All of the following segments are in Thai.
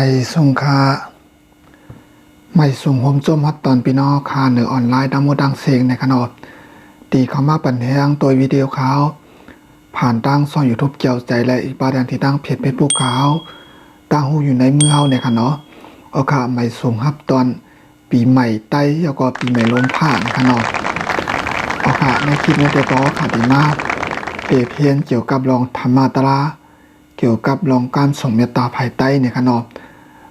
ไม่ส่งค่าไม่ส่งโฮมจมฮัดตอนพี่น้องค่าเหนือออนไลน์ดังโมดังเสียงในขนอดตีเข้ามาปันแหงตัววิดีโอเขาผ่านตั้งซ่อนยูทูบเกี่ยวใจและอีกประเด็นที่ตั้งเพจเฟซบุ๊กเขาตั้งหูอยู่ในมือเฮาในขนอเอาค่ะไม่ส่งฮับตอนปีใหม่ไต้แล้วก็ปีใหม่ลมผ่านขนอดเอาค่ะในคลิปนี้จะก็ขาดีมากเปรียบเทียบเกี่ยวกับลองธรรมะตราเกี่ยวกับลองการส่งเมตตาภายใต้ในขนอด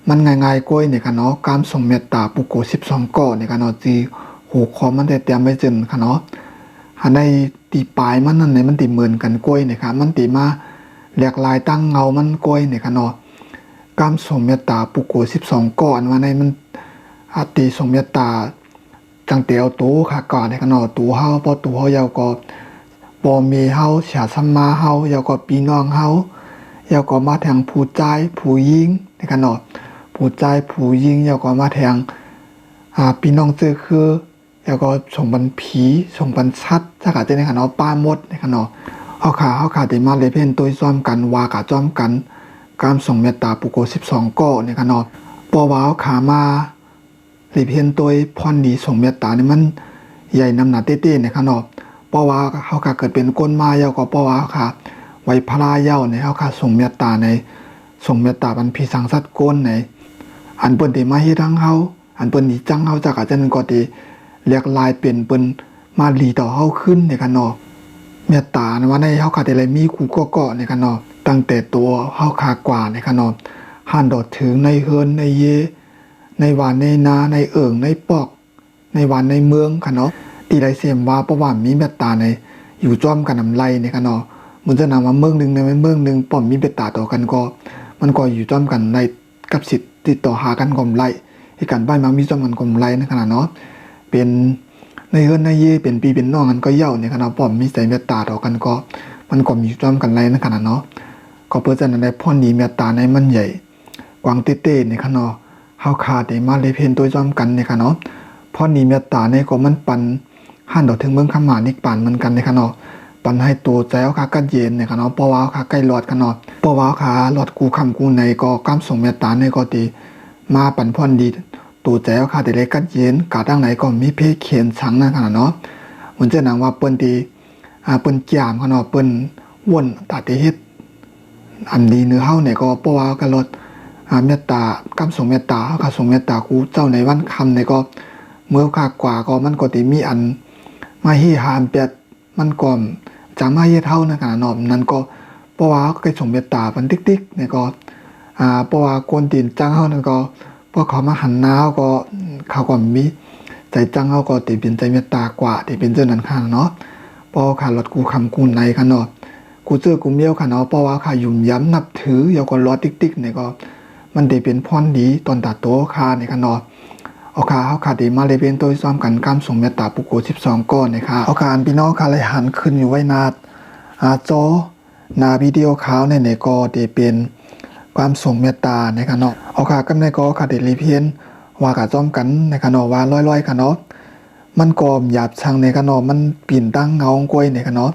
มันง่ายๆก้อยในขนอการส่งเมตตาปุโก12ก่อในขนอจีหูคอมันได้เตรียมไว้จนขนออันในตีปลายมันนั่นในมันตีเหมือนกันก้อยในครับมันตีมาหลากหลายตั้งเงามันก้อยในขนอการส่งเมตตาปุโก12ก่ออันว่าในมันอาตีส่งเมตตาจังเตียวตูค่ะก่อนในขนอตูเฮาพอตูเฮายาวก็บ่มีเฮาเสียสัมมาเฮายาวก็พี่น้องเฮายาวก็มาแทงผู้ใจผู้ยิงในขนอผู้ใจผู้ยิงยาวก็มาแทงพี่น้องเจอคือแล้วก็ส่งบันผีส่งบันชัดถ้าขาดในขนอป้ามดในขนอเอาขาได้มาเลยเพ่นตัวซ้อมกันวากะจ้อมกันการส่งเมตตาปุโก12ก่อในขนอปอวาวขามาเลยเพ่นตัวพรดีส่งเมตตานี่มันใหญ่น้ำหนักเต้ๆในขนอปอวาวเขาขาเกิดเป็นก้นมาเยาก็ปอวาวขาไว้พลาเยาในเขาขาส่งเมตตาในส่งเมตตาบันพีสังสัตก้นในอันเปิ้นที่มาเฮ็ดทั้งเฮาอันเปิ้นที่จังเฮาจักอาจารย์ก็ดีเรียกลายเป็นเปิ้นมาหลีต่อเฮาขึ้นในกันเนาะเมตตานะว่าในเฮาขาดอะไรมีกูก็เกาะในกันเนาะตั้งแต่ตัวเฮาขากว่าในกันเนาะหันดอดถึงในเฮินในเยในหวานในนาในเอิงในปอกในหวานในเมืองกันเนาะตีได้เสียมว่าประว่ามีเมตตาในอยู่จ้อมกันนำไรในกันเนาะมันจะนำว่าเมืองนึงในเมืองนึงป้อมมีเมตตาต่อกันก็มันก็อยู่จ้อมกันในกับสิทธิ์ติดต่อหากันกลมไรให้กันบ้านมังมีจ้อมกันกลมไรในขณะเนาะเป็นในเฮือนในเย่เป็นปีเป็นน้องกันก็เย่าในขณะป้อมมีใจเมตตาต่อกันก็มันก็มีจ้อมกันไรในขณะเนาะก็เพื่อจะในพ่อนี้เมตตาในมันใหญ่กวางเต้ๆในขณะเฮาขาดได้มาเลยเพ่นตัวจ้อมกันในขณะพ่อนี้เมตตาในก็มันปันหันดอกถึงเมืองขมานิกปานเหมือนกันในขณะปันให้ตัวใจเอาขากัดเย็นในขณะปอวาวขาใกล้หลอดขณะปอวาวขาหลอดกูคำกูในก็ก้ามส่งเมตตาในก็ดีมาปันพ่อนดีตัวใจเอาขาแต่เล็กกัดเย็นกาดังไหนก็มีเพเขียนสังนะขณะเนาะเหมือนจะนางว่าเปิ้นดีเปิ้นจามขณะเปิ้นว่นตาติเฮ็ดอันดีเนื้อเฮาเนี่ยก็ปอวาวกันลดเมตตาก้ามส่งเมตตาขาส่งเมตตากูเจ้าในวันคำเนี่ยก็เมื่อขากว่าก็มันก็ติมีอันมาฮีหามเปียดมันก่อมจามาเฮ็ดเฮานะขณะเนาะนั้นก็ปอวาวก็ส่งเมตตาปันติ๊กๆเนี่ยก็ปอวาวกวนตีนจังเฮานั่นก็พอเขามาหันหน้าก็เขาก็มีใจจังเขาก็ติเป็นใจเมตตากว่าติเป็นเจ้านั้นข้างเนาะพอขาหลอดกูคำกูในขนาดกูเจอกูเมียวขนาดเพราะว่าขายุ่มย้ำนับถือแล้วก็รอติ๊กๆเนี่ยก็มันได้เป็นพรดีตอนตัดโตขาในขนาดเอาขาเขาขาดีมาเลยเป็นตัวซ้อมกันการส่งเมตตาปุโก12ก้อนนะคะเอาขาพี่น้องขาเลยหันขึ้นอยู่ไว้นาจอหน้าวิดีโอขาวในก็ได้เป็นความส่งเมตตาในขณะเอาขากับในก็ขาเดลิเพียนว่ากะจ้อมกันในขณะว่าลอยๆขณะมันกอมหยาบชังในขณะมันปีนตั้งเงากล้วยในขณะ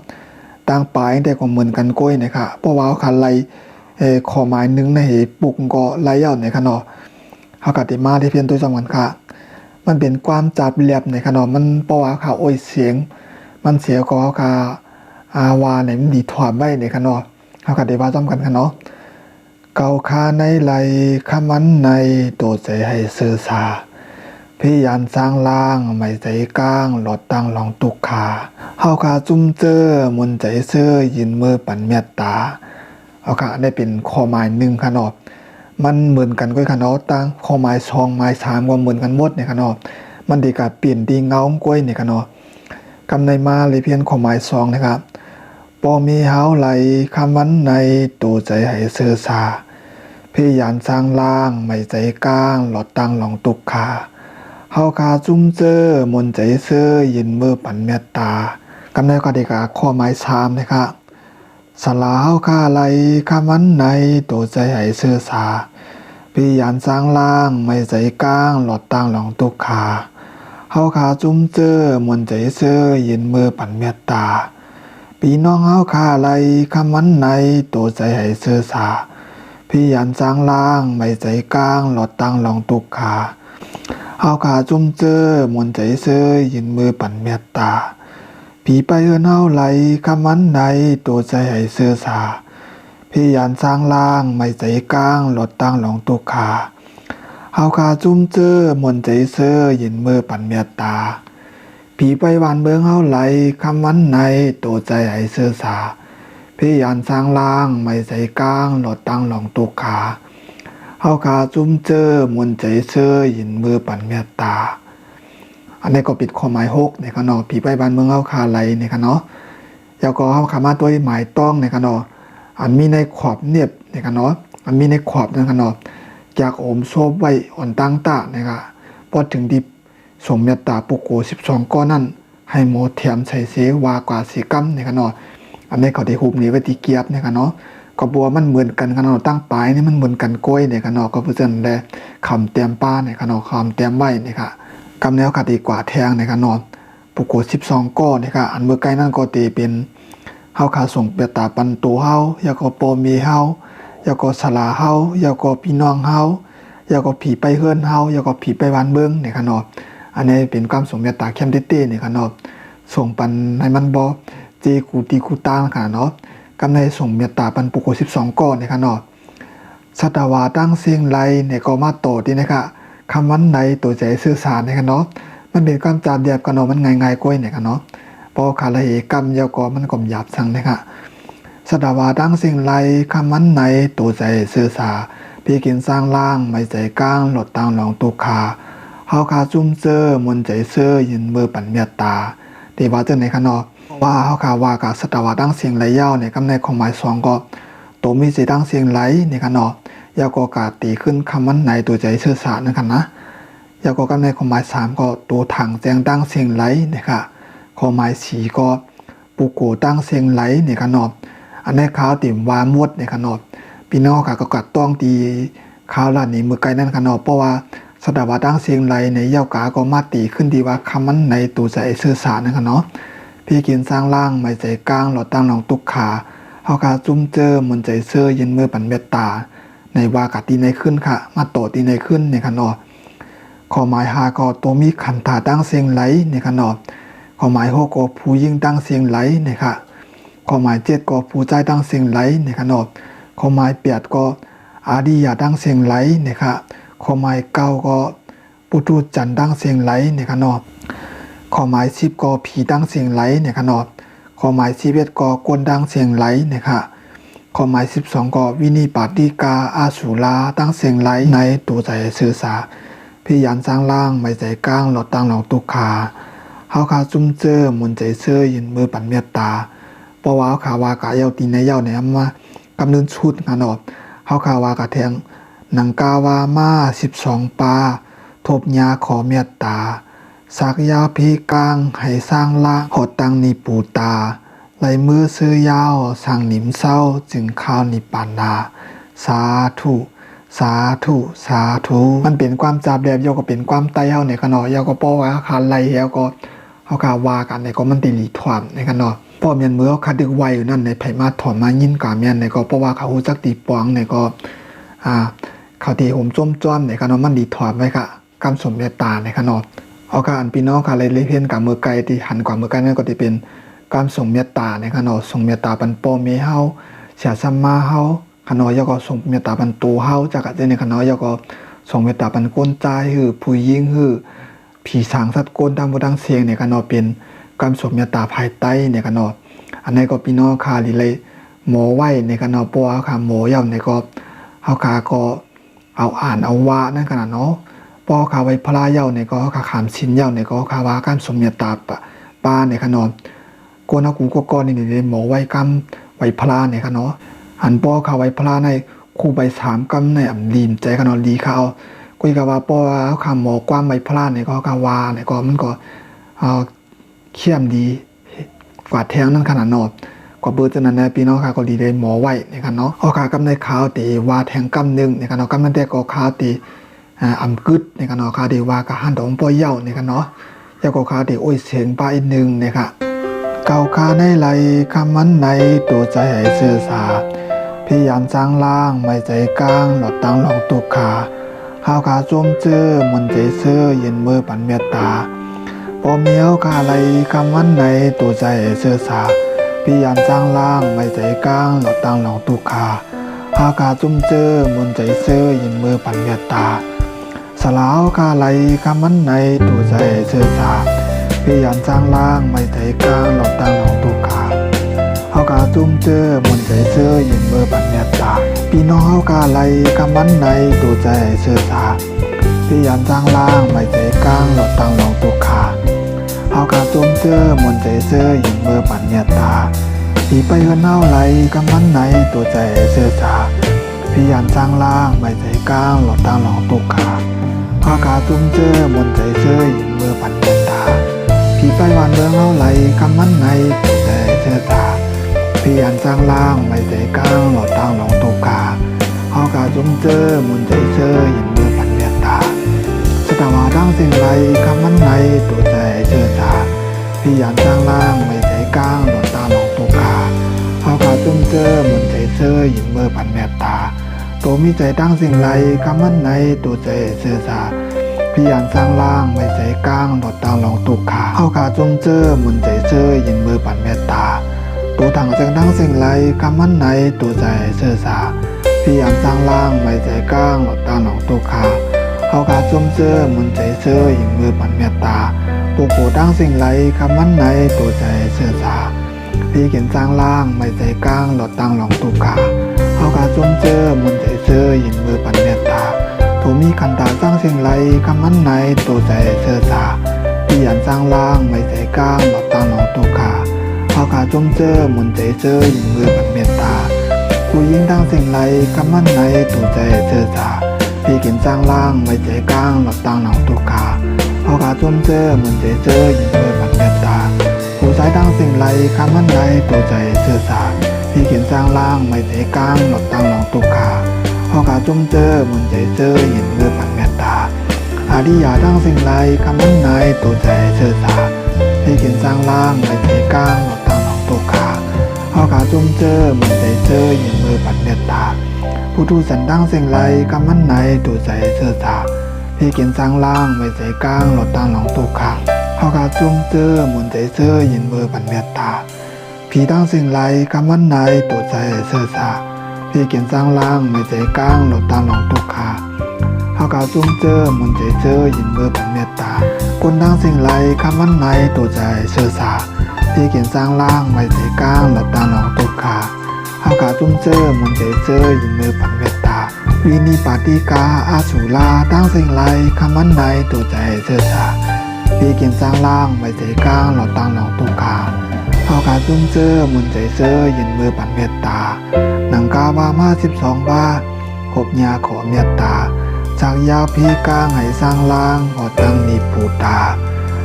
ตั้งปลายแต่ก็เหมือนกันกล้วยในค่ะเพราะว่าขาไหลข้อหมายนึงในปุกก็ไหลยาวในขณะเอากะติมาที่เพียนตัวสำคัญค่ะมันเป็นความจับเรียบในขณะมันเพราะว่าขาโอยเสียงมันเสียก็ขาวาในมันดีถอดไว้ในขณะเอากะติว่าจ้อมกันขณะเก่าคาในไหลขมันในตัวใจให้เสื่อสาพิยานสร้างล่างไม่ใจก้างหลอดตั้งลองตุกขาเฮาขาจุ่มเจอมนใจเสื้อยินมือปั่นเมตตาเอาค่ะได้เป็นข้อหมายหนึ่งขนาดมันเหมือนกันก็ขนาดตั้งข้อหมายสองหมายสามก็เหมือนกันหมดในขนาดมันดีกับเปลี่ยนดีเงากล้วยในขนาดกำในมาเลยเพียงข้อหมายสองนะครับปอมีเฮาไหลขมันในตัวใจให้เสื่อสาพิยานสร้างล่างไม่ใจก้างหลอดตั้งหลองตุกขาเฮาคาจุ้มเจอมนใจเสื้อยินมือปั่นเมตตากำเนิดก็ได้กับข้อหมายสามนะครับสลาเฮาคาไหลขมันในตัวใจให้เสื้อสาพิยานสร้างล่างไม่ใจก้างหลอดตั้งหลองตุกขาเฮาคาจุ้มเจอมนใจเสื้อยินมือปั่นเมตตาพี่น้องเฮาคาไหลขมันในตัวใจให้เสื้อสาพ พี่ยันจางล่างไม่ใจกลางหลอดตังลองตุกขาเอาขาจุ่มเจอมนใจเซยยินมือปั่นเมตตาผีไปเอื้อนเฮาไหลคำมันใดตัวใจให้เสื้อสาพี่ยันจางล่างไม่ใจกลางหลอดตังลองตุกขาเอาขาจุ่มเจอมนใจเซยยินมือปั่นเมตตาผีไปหวานเบิ่งเฮาไหลคำมันในตัวใจให้เสื้อสาพี่ยันสร้างล่างไม่ใส่กลางหลอดตังหลองตุกขาเฮาขาจุ้มเจอมนใจเสื้อยินมือปั่นเมตตาอันนี้ก็ปิดข้อหมาย6ในขณะผีไปบ้านเมืองเฮาขาไหลในขณะแล้วก็เฮาขามาตัวหมายต้องในขณะอันมีในขอบเนียบในขณะอันมีในขอบในขณะจากโอมโซบไว้อ่อนตั้งตานะครับพอถึงดิบส่งเมตตาปุโก12ก้อนนั้นให้โมเทียมใส่เสวากว่าสีกัมในขณะอันนี้เขาได้หุบนี้ไว้ที่เกียบเนี่ยกันเนาะก็บัวมันเหมือนกันกันเนาะตั้งปลายนี่มันเหมือนกันกล้วยเนี่ยกันเนาะก็เพื่อจะได้คำเตรียมป้าเนี่ยกันเนาะคำเตรียมไว้เนี่ยค่ะกำแนวขัดดีกว่าแทงเนี่ยกันเนาะปุโก12ก้อนเนี่ยค่ะอันเมื่อไกลนั่นก็ตีเป็นเฮาขาส่งเปตาปันตูเฮายาก็โปมีเฮายาก็สลาเฮายาก็พี่น้องเฮายาก็ผีไปเฮือนเฮายาก็ผีไปวานเบิ้งเนี่ยกันเนาะอันนี้เป็นความส่งเมตตาเข้มเต้ๆเนี่ยกันเนาะส่งปันให้มันบ่จีกูตีกูตางค่ะเนาะกำในส่งเมตตาปันปุโก12ก้อนนะคะเนาะสัตวาตั้งเสียงไรเนี่ยก็มาโตดีนะคะคำวันไหนตัวใจสื่อสารนะคะเนาะมันเป็นความจาเดียบกันเนาะมันง่ายๆก้อยเนี่ยค่ะเนาะพอขาละเหกรรมยาวก็มันก็หยาบสั่งนะคะสัตวาตั้งเสียงไรคำวันไหนตัวใจสื่อสารพี่กินสร้างล่างไม่ใจกลางหลดตังหลองตุกขาเฮาคาจุ่มเจอมนใจเสื้อยินมือปั่นเมตตาตีว่าเจอในค่ะเนาะว่าเฮาคาว่ากับสตาวาตั้งเสียงไหลยาวในกำในของหมาย2ก็ตัวมีสีตั้งเสียงไหลในค่ะเนาะยาวก็กาตีขึ้นคำมันไหนตัวใจสื่อสารนะครับนะยาวก็กำในของหมาย3ก็ตัวถังแจงตั้งเสียงไหลนะคะของหมาย4ก็ปูโกตั้งเสียงไหลในค่ะเนาะอันในข้าวติ่มวามุดในค่ะเนาะพี่น้องค่ะก็กัดต้องตีข้าวลาดนี้มือไกลนั่นค่ะเนาะเพราะว่าสตาวาตั้งเสียงไหลในยาวกาก็มาตีขึ้นดีว่าคำมันไหนตัวใจสื่อสารนะคะเนาะพี่กินสร้างล่างไม่ใจกลางหลอดตั้งหลองตุกขาเฮาคาจุ้มเจอมนใจเสื้อยินมือปั่นเมตตาในวากาตีในขึ้นค่ะมาโตตีในขึ้นในขนอข้อหมาย5ก็ตัวมีขันธาตั้งเสียงไหลในขนอข้อหมาย6ก็ผู้ยิ่งตั้งเสียงไหลในค่ะข้อหมาย7ก็ผู้ใจตั้งเสียงไหลในขนอข้อหมาย8ก็อาดียาตั้งเสียงไหลในค่ะข้อหมาย9ก็ปุถุจันตั้งเสียงไหลในขนอข้อหมาย10ก็ผีตั้งเสียงไหลเนี่ยค่ะเนาะข้อหมาย11ก็กวนตั้งเสียงไหลเนี่ยค่ะข้อหมาย12ก็วินิปาติกาอาสุลาตั้งเสียงไหลในตัวใจสื่อสารพี่ยันสร้างล่างไม่ใจกลางหลอดตั้งหลองตุกขาเฮาคาจุ้มเจอมนใจเสื้อยินมือปั่นเมตตาเพราะว่าเฮาคาวากะเยาตีในเยาเนี่ยมากำเนิดชุดค่ะเนาะเฮาคาวากะแทงหนังกาวามา12ปาทบยาขอเมตตาสักยาพีกลางให้สร้างละหดตังนิปูตาไหลมือซื้อยาวสั่งหนิมเศร้าจึงข้าวนิปานาสาธุสาธุสาธุมันเป็นความจาบแบบยก็เป็นความไตเฮาในขณะยก็ป้อว่าคาไหลเฮาก็เฮาคาว่ากันในก็มันติลีถวามในขณะป้อเมียนมือเขาคัดดึกไว้อยู่นั่นในไผมาถอนมายินกาเมียนในก็เพราะว่าเขาฮู้จักตีปองในก็เขาตีห่มจ้มจ้อมในขณะมันดีถวามไว้ค่ะกำสมเมตตาในขณะเอาค่ะอันพี่น้องค่ะเลยเพี้ยนกับมือไกลที่หันกว่ามือไกลนั่นก็จะเป็นการส่งเมตตาในขณะส่งเมตตาปันโปเมเฮาเสียสัมมาเฮาขณะยก็ส่งเมตตาปันตูเฮาจากในขณะยก็ส่งเมตตาปันก้นใจหือผู้ยิ่งหือผีสางสัตว์ก้นตามบูดังเสียงในขณะเป็นการส่งเมตตาภายใต้ในขณะอันนี้ก็พี่น้องค่ะเลยหมอไหวในขณะปัวค่ะหมอยาวในก็เฮาค่ะก็เอาอ่านเอาว่านั่นขณะเนาะพอขาไว้พลาเย้าเนี่ยก็ขาขามชิ้นเย้าเนี่ยก็ขาว่าการสมเมตตาป้าเนี่ยค่ะเนาะกวนกูก็ก้อนนี่หมอไว้กำไว้พลาเนี่ยค่ะเนาะหันปอขาไว้พลาในคู่ใบ3กำในอ่ำลีมใจค่ะเนาะดีเขาคุยกับว่าปอขาหมอกว้ามไว้พลาเนี่ยก็ขาว่าเนี่ยก็มันก็เขี้ยมดีกว่าแทงนั่นขนาดเนาะก็เบอร์จนั้นนะพี่น้องค่ะก็ดีเลยหมอไว้เนี่ยค่ะเนาะเอาขากำในขาวตีว่าแทงกำนึงเนี่ยค่ะเนาะกำนั้นแต่ก็ขาวตีอำกึดในกันเนาะคาเดว่ากะหันดองปอยเย้าในกันเนาะยาก็คาเดโอ้ยเสียงปลาอีกนึงเนี่ยค่ะเก่าคาในไหลคำมันในตัวใจให้สื่อสาร พี่ยันจางล่างไม่ใจกลางหลอดตังหลองตุกขาข้าวขาจุ่มเจื้อมนใจเสื้อเย็นมือปันเมตตาปอเมียวกาไหลคำวันในตัวใจเสื้อสาพี่ยันจางล่างไม่ใจกลางหลอดตังหลองตุกขาข้าวขาจุ่มเจื้อมนใจเสื้อเย็นมือปันเมตตาสลาวกาไหลคำวันในตัวใจเสื้อสาพี่ยันจางล่างไม่ใจกลางหลอดตังหลองตุกขาเฮากาจุ่มเจอมนใจเสื้อยินเบอร์ปัญญาตาพี่น้องเฮากาไหลคำมันในตัวใจเสื้อสาพี่ยันจางล่างไม่ใจกลางหลอดตังหลองตุกขาเฮากาจุ่มเจอมนใจเสื้อยินเบอร์ปัญญาตาพี่ไปเฮือนเฮาไหลคำมันในตัวใจเสื้อสาพี่ยันจางล่างไม่ใจกลางหลอดตังหลองตุกขาเฮากาจุ่มเจอมนใจเสื้อยินเบอร์ปัญญาตาพี่ไปวันเมืองเฮาไหลคำมันในตัวใจเสื้อสาพี่ยันสร้างล่างไม่ใจกลางหลอดตังหลองตุกาเฮากาจุ่มเจอมุนใจเจอยินเมื่อปันเมตตาสตาวาดังสิ่งไรคำมันในตัวใจเจอสาพี่ยันสร้างล่างไม่ใจกลางหลอดตังหลองตุกาเฮากาจุ่มเจอมุนใจเจอยินเมื่อปันเมตตาตัวมีใจตั้งสิ่งไรคำมันในตัวใจเจอสาพี่ยันสร้างล่างไม่ใจกลางหลอดตังหลองตุกาเฮากาจุ่มเจอมุนใจเจอยินเมื่อปันเมตตาตัวถังเสียงดังเสียงไหลคำมันในตัวใจเสื่อสาพี่ยามสร้างล่างไม่ใจกลางหลอดตาหนองตัวขาเฮากาจุ่มเจอมุนใจเสื้อยิงมือปันเมตตาปูโกดังเสียงไหลคำมันในตัวใจเสื่อสาพี่เขียนสร้างล่างไม่ใจกลางหลอดตังหลองตัวขาเฮากาจุ่มเจอมุนใจเสื้อยิงมือปันเมตตาตัวมีขันตาสร้างเสียงไหลคำมันในตัวใจเสื่อสาพี่ยามสร้างล่างไม่ใจกลางหลอดตังหลองตัวขาเฮากาจุ่มเจอมุนใจเจอยิงมือปันเมตตาผู้ยิ่งดังสิ่งไรคำมันในตัวใจเจอสาพี่กินสร้างล่างไม่ใจกลางหลับตังหนองตุกาเฮากาจุ่มเจอมุนใจเจอยิงมือปันเมตตาผู้สายดังสิ่งไรคำมันในตัวใจเจอสาพี่กินสร้างล่างไม่ใจกลางหลับตังหนองตุกาเฮากาจุ่มเจอมุนใจเจอยิงมือปันเมตตาอาดิยาดังสิ่งไรคำมันในตัวใจเจอสาพี่กินสร้างล่างไม่ใจกลางหลับตังหนองตุกาเฮากาจุ่มเจอมุนใจเจอยิงมือปันเมตตาผู้ทูสันดังสิ่งไรคำมันในตัวใจเจอสาพี่กินสร้างล่างไม่ใจกลางหลับตังหนองตุกาเฮากาจุ่มเจอมุนใจเจอยิงมือปันเมตตาพี่ดังสิ่งไรคำมันในตัวใจเจอสาพี่กินสร้างล่างไม่ใจกลางหลับตังหนองตุกาเฮากาจุ่มเจอมุนใจเจอยินมือปันเมตตาคนดังสิ่งไรคำวันในตัวใจเชื่อสาพี่เขียนสร้างล่างไม่ใจกลางหลับตาหนองตุกาเฮากาจุ่มเจอมุนใจเจอยินมือปันเมตตาวินิปาติกาอาสุลาตั้งสิ่งไรคำวันในตัวใจเชื่อสาพี่เขียนสร้างล่างไม่ใจกลางหลับตาหนองตุกาเฮากาจุ่มเจอมุนใจเจอยินมือปันเมตตาหนังกาวามา12 บาขบยาขอเมตตาจากยาวพี่กลางให้สร้างล่างพอตั้งนิปูตา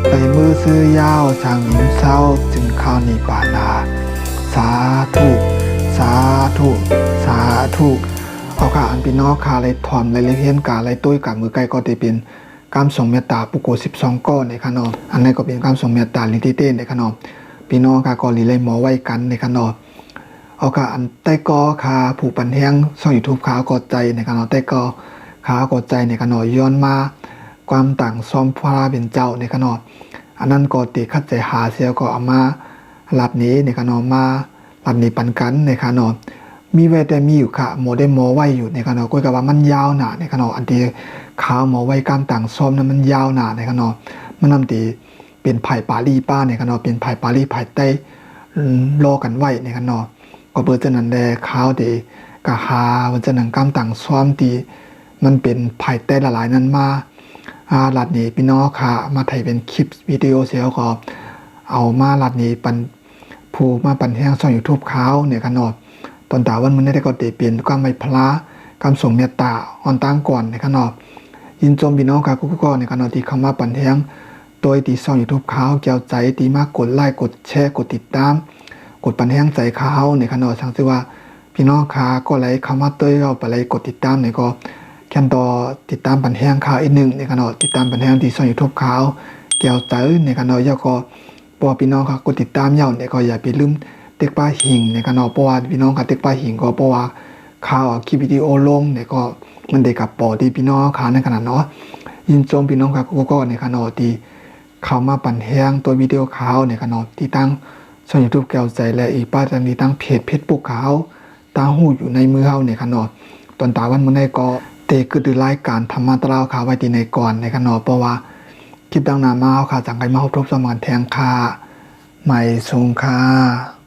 ไปมือซื้อยาวช่างหญิงเศร้าจึงเข้านิปานาสาธุสาธุสาธุเอาค่ะอันพี่น้องค่ะเลยถอนเลยเฮียนกาเลยตุ้ยกับมือไก่ก็ได้เป็นการส่งเมตตาปุโก12 ก้อนในขนมอันนี้ก็เป็นการส่งเมตตาลิติเต้นในขนมพี่น้องค่ะก็ลีเลยหมอไว้กันในขนมเอาค่ะอันใต้กอค่ะผูกปันแห้งช่องยูทูบขาวกดใจในขนมใต้กอขากดใจในขนมย้อนมาความต่างซ้อมพระเป็นเจ้าในขนมอันนั้นก็ติคัดใจหาเสียก็เอามาหลัดนี้ในขนมมาหลัดนี้ปันกันในขนมมีเวแต่มีอยู่ค่ะโมได้โมไว้อยู่ในขนมก็กับว่ามันยาวหนาในขนมอันที่ขาวโมไว้การต่างซ้อมนั้นมันยาวหนาในขนมมันนำตีเป็นไผ่ปาลีป้าในขนมเป็นไผ่ปาลีไผ่เต้รอกันไว้ในขนมก็เปิดจะนันแดขาวดีกะหาวันจะนังการต่างซ้อมตีมันเป็นไผ่เต้หลายๆนั้นมาหลัดนี้พี่น้องค่ะมาถ่ายเป็นคลิปวิดีโอเสียก็เอามาหลัดนี้ปันผู้มาปันแห้งช่องยูทูบเขาเนี่ยขนมตอนตาวันมันได้ก็เตเปลี่ยนก็ไม่พละกำส่งเมตตาอ่อนตั้งก่อนในขนมยินจมพี่น้องค่ะกุ๊กๆในขนมที่เข้ามาปันแห้งโดยตีช่องยูทูบเขาเกี่ยวใจตีมากกดไลค์กดแชร์กดติดตามกดปันแห้งใจเขาในขนมช่างซิว่าพี่น้องค่ะก็ไลค์เข้ามาเตยเราไปไลค์กดติดตามเนี่ยก็แค่ต่อติดตามปันแห้งข่าวอีกหนึ่งในขณะติดตามปันแห้งที่ช่องยูทูบข่าวเกี่ยวใจในขณะยาก็ปอพี่น้องค่ะกดติดตามยาวเนี่ยก็อย่าไปลืมเต็กป้าหิงในขณะปอพี่น้องค่ะเต็กป้าหิงก็ปอว่า ข่าวคลิปวิดีโอลงเนี่ยก็มันได้กับปอดีพี่น้องค่ะในขณะเนาะยินจมพี่น้องค่ะก็ในขณะที่เข้ามาปั่นแห้งตัววิดีโอข่าวในขณะที่ตั้งช่อง YouTube แก้วใจและอีกป้าจันนี้ตั้งเพจFacebookข่าวตาหูอยู่ในมือเฮาในขณะตอนตาวันมื้อใดก็เตคือรายการธรรมะตราวข่าวไว้ที่ในก่อนในขณะเพราะว่าคลิปดังหน้ามาค่ะจังไกมาพบสมานแทงค่ะใหม่สงค่ะ